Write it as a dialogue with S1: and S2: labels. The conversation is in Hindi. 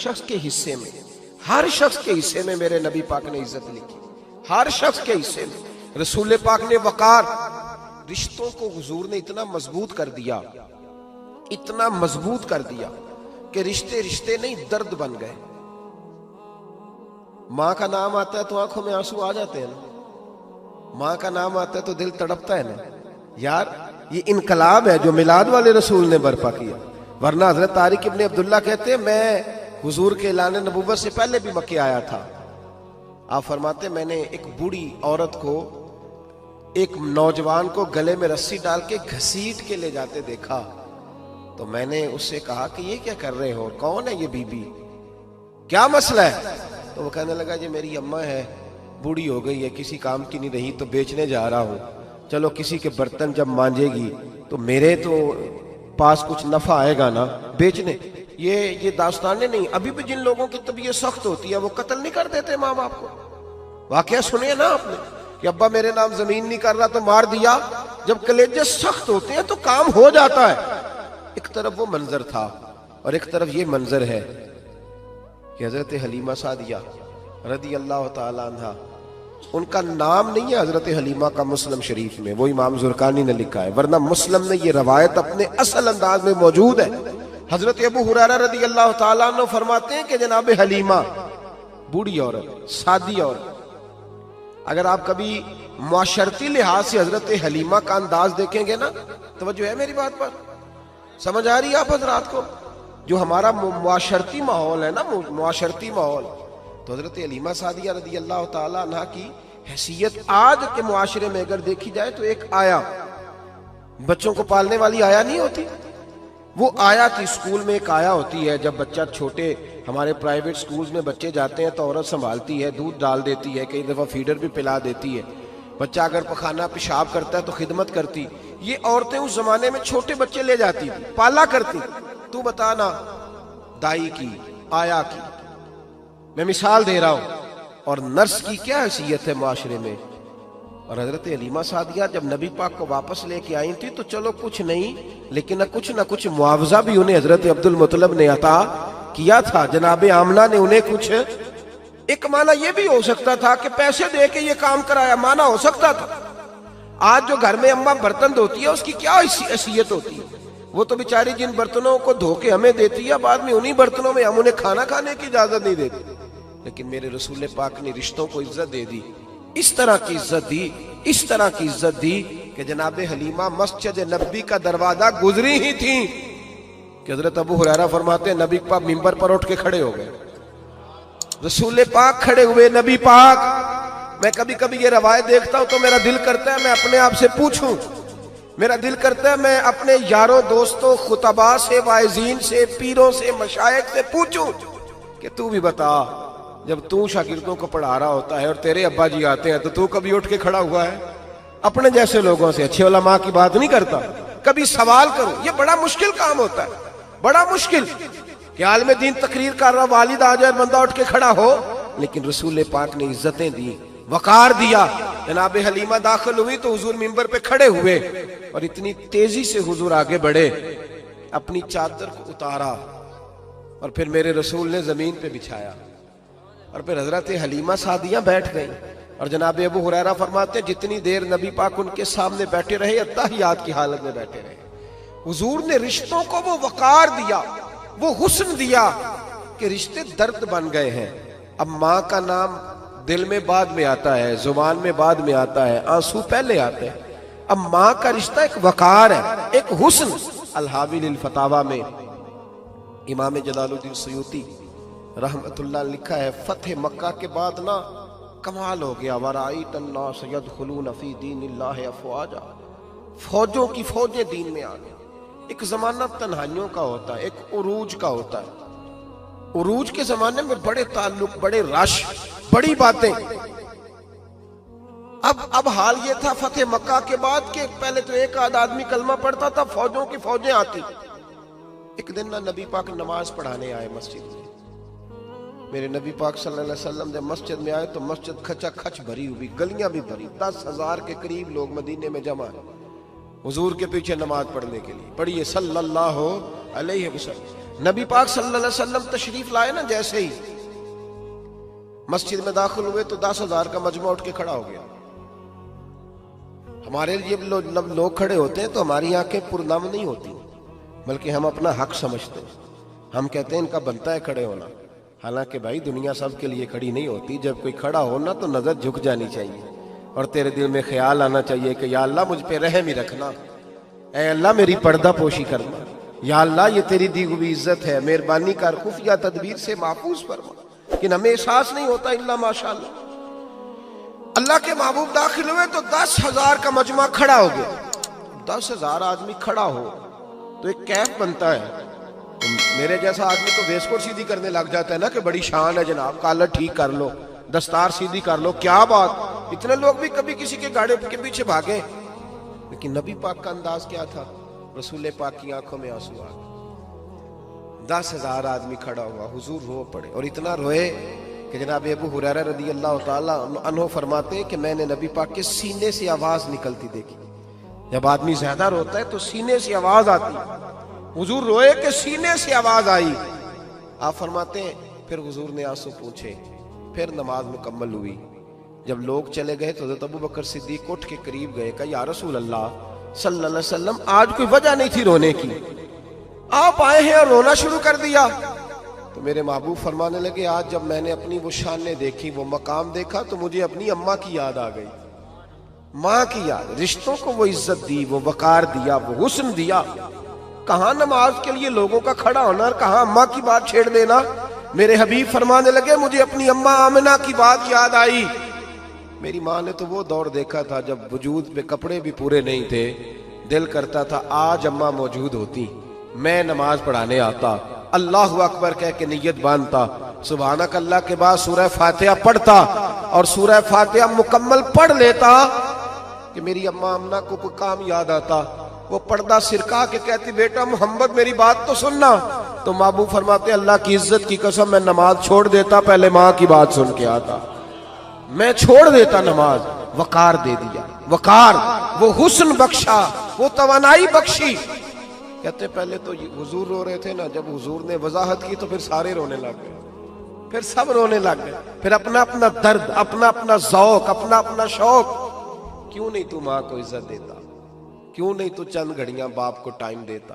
S1: शख्स के हिस्से में, हर शख्स के हिस्से में मेरे नबी पाक ने इज्जत लिखी, हर शख्स के हिस्से में। रसूल पाक ने वकार, रिश्तों को हुजूर ने इतना मजबूत कर दिया, इतना मजबूत कर दिया कि रिश्ते रिश्ते नहीं दर्द बन गए। माँ का नाम आता है तो आंखों में आंसू आ जाते हैं ना, माँ का नाम आता है तो दिल तड़पता है ना। यार ये इनकलाब है जो मिलाद वाले रसूल ने बर्पा किया, वरना हजरत तारिक इब्ने अब्दुल्ला कहते हैं मैं हुजूर के ऐलान नबुव्वत से पहले भी मक्के आया था। आप फरमाते मैंने एक बूढ़ी औरत को, एक नौजवान को गले में रस्सी डाल के घसीट के ले जाते देखा, तो मैंने उससे कहा कि ये क्या कर रहे हो, कौन है ये बीबी, क्या मसला है? तो वो कहने लगा जी मेरी अम्मा है, बूढ़ी हो गई है, किसी काम की नहीं रही, तो बेचने जा रहा हूँ, चलो किसी के बर्तन जब मांजेगी तो मेरे तो पास कुछ नफा आएगा ना बेचने। ये दास्ताने नहीं, अभी भी जिन लोगों की तबीयत सख्त होती है वो कत्ल नहीं कर देते माँ बाप को। वाकया सुने ना आपने कि अब्बा मेरे नाम जमीन नहीं कर रहा तो मार दिया। जब कलेजे सख्त होते हैं तो काम हो जाता है। एक तरफ वो मंजर था और एक तरफ ये मंजर है कि हजरत हलीमा सादिया रदी अल्लाह ताला अन्हा, उनका नाम नहीं है हजरत हलीमा का मुस्लिम शरीफ में, वो इमाम जुरकानी ने लिखा है, वरना मुस्लिम में ये रवायत अपने असल अंदाज में मौजूद है। हजरत अबू हुरैरा रदी अल्लाह ताला अन्हु फरमाते हैं कि जनाब हलीमा बूढ़ी औरत, सादी औरत। अगर आप कभी मुआशरती लिहाज से हजरत हलीमा का अंदाज देखेंगे ना, तवज्जो है मेरी बात पर, समझ आ रही है आप हजरात को? जो हमारा मुआशरती माहौल है ना, मुआशरती माहौल, तो हजरत हलीमा सादिया रदी अल्लाह ताला अन्हा की हैसियत आज के मुआशरे में अगर देखी जाए तो एक आया, बच्चों को पालने वाली आया नहीं होती, वो आया थी। स्कूल में एक आया होती है, जब बच्चा छोटे हमारे प्राइवेट स्कूल्स में बच्चे जाते हैं तो औरत संभालती है, दूध डाल देती है, कई दफा फीडर भी पिला देती है। बच्चा अगर पखाना पेशाब करता है तो खिदमत करती। ये औरतें उस जमाने में छोटे बच्चे ले जाती थी, पाला करती। तू बता ना, दाई की, आया की, मैं मिसाल दे रहा हूं। और नर्स की क्या हैसियत है माशरे में। और हजरत हलीमा सादिया जब नबी पाक को वापस लेके आई थी तो चलो कुछ नहीं, लेकिन ना कुछ मुआवजा भी उन्हें हजरत अब्दुल मुत्तलिब ने अता किया था। जनाब आमना ने उन्हें कुछ, एक माना यह भी हो सकता था कि पैसे दे के ये काम कराया, माना हो सकता था। आज जो घर में अम्मा बर्तन धोती है उसकी क्या हैसियत होती है? वो तो बेचारी जिन बर्तनों को धो के हमें देती है, बाद में उन्हीं बर्तनों में हम उन्हें खाना खाने की इजाजत नहीं देते। लेकिन मेरे रसूल पाक ने रिश्तों को इज्जत दे दी, इस तरह की इज्जत दी, इस तरह की इज्जत दी कि जनाब हलीमा मस्जिद नबी का दरवाजा गुजरी ही थी कि हजरत अबू हुरैरा फरमाते हैं नबी पाक मिंबर पर उठ के खड़े हो गए। रसूल पाक खड़े हुए, नबी पाक। मैं कभी कभी ये रवायत देखता हूं तो मेरा दिल करता है मैं अपने आप से पूछूं, मेरा दिल करता है मैं अपने यारों दोस्तों खुतबा से, वाइजीन से, पीरों से, मशाइख से पूछूं कि तू भी बता, जब तू शागिर्दों को पढ़ा रहा होता है और तेरे अब्बा जी आते हैं तो तू कभी उठ के खड़ा हुआ है? अपने जैसे लोगों से, अच्छे उलमा की बात नहीं करता, कभी सवाल करो। ये बड़ा मुश्किल काम होता है, बड़ा मुश्किल कि आलिम दीन तकरीर कर रहा, वालिद आ जाए, बंदा उठ के खड़ा हो। लेकिन रसूल पाक ने इज्जतें दी, वकार दिया। जनाब हलीमा दाखिल हुई तो हुजूर मिंबर पे खड़े हुए और इतनी तेजी से हुजूर आगे बढ़े, अपनी चादर को उतारा और फिर मेरे रसूल ने जमीन पे बिछाया और फिर हजरत हलीमा सादिया बैठ गई। और जनाब अबू हुरैरा फरमाते जितनी देर नबी पाक उनके सामने बैठे रहे, अत्तहियात की हालत में बैठे रहे। हुजूर ने रिश्तों को वो वकार दिया, वो हुस्न दिया कि रिश्ते दर्द बन गए हैं। अब माँ का नाम दिल में बाद में आता है, जुबान में बाद में आता है, आंसू पहले आते हैं। अब माँ का रिश्ता एक वकार है, एक हुस्न। अल-हावी लिल फतावा में इमाम जलालुद्दीन सयूती रहमतुल्लाह लिखा है, फतेह मक्का के बाद ना कमाल हो गया, वराईत अन्नास यदखुलून फी दीनिल्लाहि अफवाजा, फौजों की फौजें दीन में आ गई। एक जमाना तन्हाइयों का होता है, एक उरूज का होता है। उरूज के जमाने में बड़े ताल्लुक, बड़े रश, बड़ी बातें। अब हाल ये था फतेह मक्का के बाद के पहले तो एक आध आदमी कलमा पढ़ता था, फौजों की फौजें आती। एक दिन ना नबी पाक नमाज पढ़ाने आए मस्जिद में। मेरे नबी पाक सल्लल्लाहु अलैहि वसल्लम जब मस्जिद में आए तो मस्जिद खचा खच भरी हुई, गलियां भी भरी, 10,000 के करीब लोग मदीने में जमा है हुजूर के पीछे नमाज पढ़ने के लिए। पढ़िए सल्लल्लाहु अलैहि वसल्लम। नबी पाक सल्लल्लाहु अलैहि वसल्लम तशरीफ लाए ना, जैसे ही मस्जिद में दाखिल हुए तो 10,000 का मजमा उठ के खड़ा हो गया। हमारे लिए लोग खड़े होते हैं तो हमारी आंखें पुरनम नहीं होती, बल्कि हम अपना हक समझते हैं। हम कहते हैं इनका बनता है खड़े होना। हालांकि भाई दुनिया सब के लिए खड़ी नहीं होती। जब कोई खड़ा हो ना तो नजर झुक जानी चाहिए और तेरे दिल में ख्याल आना चाहिए कि या अल्लाह मुझ पे रहम ही रखना, ऐ अल्लाह मेरी पर्दा पोशी करना, या अल्लाह ये तेरी दी हुई इज्जत है, मेहरबानी कर, खुफिया तदबीर से महफूज फरमा। लेकिन हमें एहसास नहीं होता इल्ला माशाअल्लाह। अल्लाह के महबूब दाखिल हुए तो 10,000 का मजमा खड़ा हो गया। 10,000 आदमी खड़ा हो तो एक कैफ बनता है। तो मेरे जैसा आदमी तो वेस्कोट सीधी करने लग जाता है ना कि बड़ी शान है जनाब, कॉलर ठीक कर लो, दस्तार सीधी कर लो, क्या बात। इतने लोग भी कभी किसी के गाड़े के पीछे भागे, लेकिन नबी पाक का अंदाज क्या था? रसूल पाक की आंखों में आंसू आ गए। 10,000 आदमी खड़ा हुआ, हुजूर रो पड़े और इतना रोए कि जनाब अबू हुरैरा रदी अल्लाह ताला अन्हु फरमाते कि मैंने नबी पाक के सीने से आवाज निकलती देखी। जब आदमी ज्यादा रोता है तो सीने से आवाज आती। हुजूर रोए कि सीने से आवाज आई। आप फरमाते हैं फिर हुजूर ने आंसू पूछे, फिर नमाज मुकम्मल हुई। जब लोग चले गए तो हज़रत अबू बकर सिद्दीक उठ के करीब गए, कहा या रसूल अल्लाह सल्लल्लाहु अलैहि वसल्लम, आज कोई वजह नहीं थी रोने की, आप आए हैं और रोना शुरू कर दिया। तो मेरे महबूब फरमाने लगे, आज जब मैंने अपनी वो शानें देखी, वो मकाम देखा, तो मुझे अपनी अम्मा की याद आ गई, माँ की याद। रिश्तों को वो इज्जत दी, वो वकार दिया, वो हुस्न दिया। कहाँ नमाज के लिए लोगों का खड़ा होना और कहाँ अम्मा की बात छेड़ देना। मेरे हबीब फरमाने लगे, मुझे अपनी अम्मा आमिना की बात याद आई। मेरी माँ ने तो वो दौर देखा था जब वजूद पे कपड़े भी पूरे नहीं थे, दिल करता था आज अम्मा मौजूद होती, मैं नमाज पढ़ाने आता, अल्लाह अकबर कह के नियत बांधता, सुबहानक अल्लाह के बाद सूरह फातिहा पढ़ता और सूरह फातिहा मुकम्मल पढ़ लेता कि मेरी अम्मा अम्मा को कोई काम याद आता। वो पर्दा सिरका के कहती, बेटा मोहम्मद मेरी बात तो सुनना। तो महबूब फरमाते, अल्लाह की इज्जत की कसम मैं नमाज छोड़ देता, पहले माँ की बात सुन के आता, मैं छोड़ देता नमाज। वकार दे दिया, वकार, वो हुस्न बख्शा, वो तवानाई बख्शी। कहते पहले तो हुजूर रो रहे थे ना, जब हुजूर ने वजाहत की तो फिर सारे रोने लग गए, फिर सब रोने लग गए, फिर अपना अपना दर्द, अपना अपना ज़ौक, अपना अपना शौक। क्यों नहीं तू माँ को इज्जत देता? क्यों नहीं तू चंद घड़ियां बाप को टाइम देता?